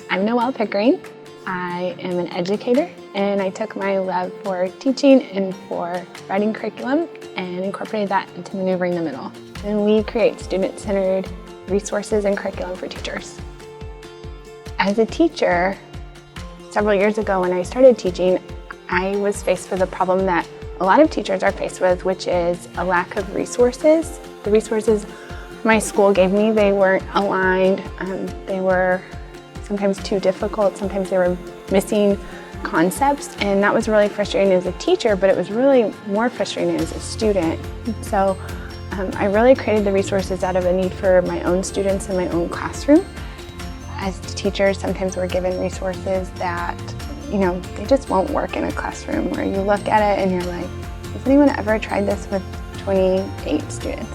I'm Noelle Pickering. I am an educator, and I took my love for teaching and for writing curriculum and incorporated that into Maneuvering the Middle. And we create student-centered resources and curriculum for teachers. As a teacher, several years ago when I started teaching, I was faced with a problem that a lot of teachers are faced with, which is a lack of resources. The resources my school gave me, they weren't aligned. They were sometimes too difficult. Sometimes they were missing concepts, and that was really frustrating as a teacher, but it was really more frustrating as a student. So I really created the resources out of a need for my own students in my own classroom. As teachers, sometimes we're given resources that, they just won't work in a classroom, where you look at it and you're like, has anyone ever tried this with 28 students?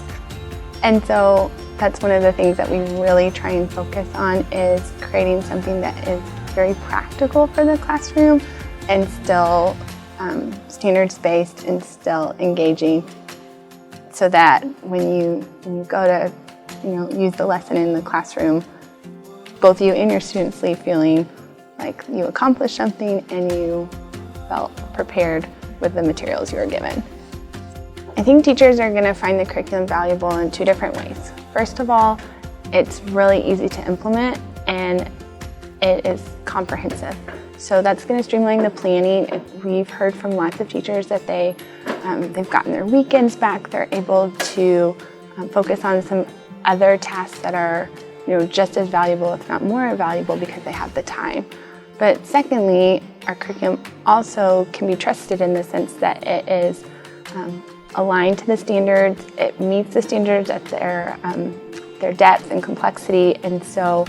And so that's one of the things that we really try and focus on, is creating something that is very practical for the classroom and still standards-based and still engaging, so that when you go to use the lesson in the classroom, both you and your students leave feeling like you accomplished something and you felt prepared with the materials you were given. I think teachers are going to find the curriculum valuable in two different ways. First of all, it's really easy to implement and it is comprehensive. So that's going to streamline the planning. We've heard from lots of teachers that they've gotten their weekends back. They're able to focus on some other tasks that are just as valuable, if not more valuable, because they have the time. But secondly, our curriculum also can be trusted in the sense that it is aligned to the standards. It meets the standards at their depth and complexity, and so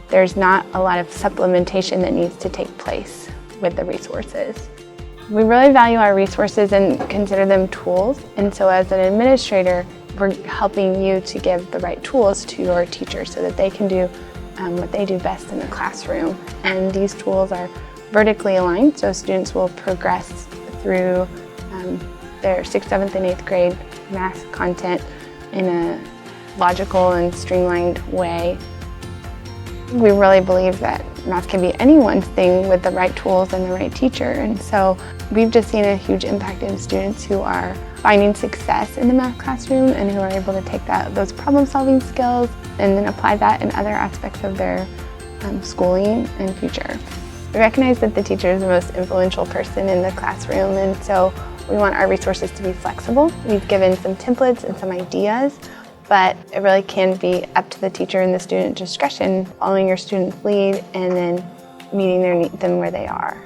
there's not a lot of supplementation that needs to take place with the resources. We really value our resources and consider them tools, and so as an administrator, we're helping you to give the right tools to your teachers so that they can do what they do best in the classroom. And these tools are vertically aligned, so students will progress through their 6th, 7th, and 8th grade math content in a logical and streamlined way. We really believe that math can be anyone's thing with the right tools and the right teacher, and so we've just seen a huge impact in students who are finding success in the math classroom and who are able to take those problem-solving skills and then apply that in other aspects of their schooling and future. We recognize that the teacher is the most influential person in the classroom, and so we want our resources to be flexible. We've given some templates and some ideas, but it really can be up to the teacher and the student discretion, following your student's lead and then meeting them where they are.